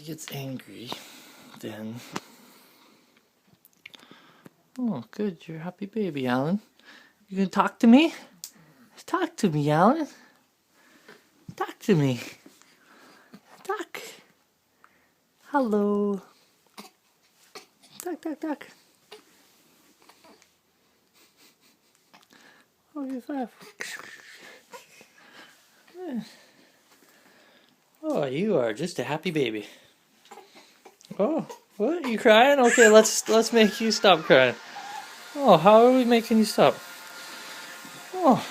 he gets angry, then... Oh, good. You're a happy baby, Alan. You gonna talk to me? Talk to me, Alan. Talk to me. Talk. Hello. Talk, talk, talk. Oh, you're fine. Oh, you are just a happy baby. Oh, what? You crying? Okay, let's make you stop crying. Oh, how are we making you stop? Oh,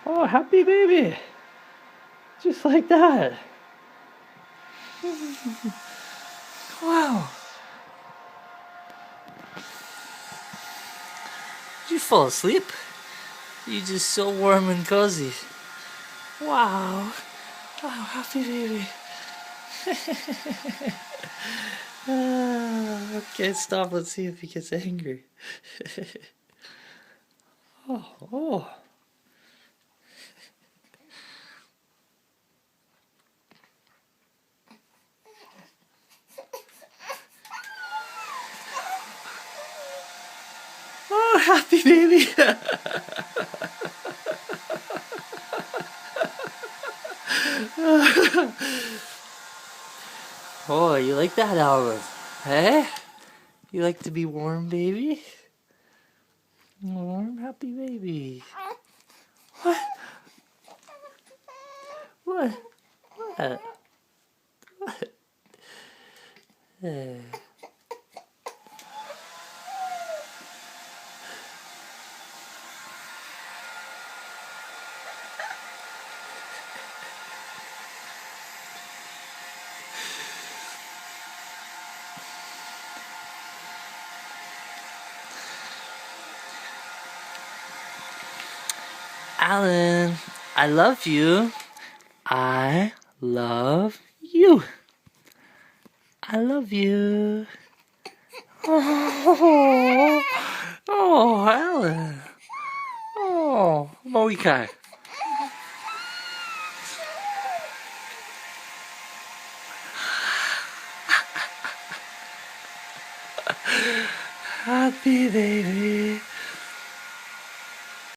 oh, happy baby. Just like that. Wow. Did you fall asleep? You're just so warm and cozy. Wow. Wow, happy baby. Okay, stop. Let's see if he gets angry. Oh, oh. Oh, happy baby. Oh, you like that, Alan? Eh? You like to be warm, baby? Warm, happy baby. What? What? What? What? Alan, I love you. I love you. I love you. Oh, oh, Alan. Oh, Moikai. Happy baby.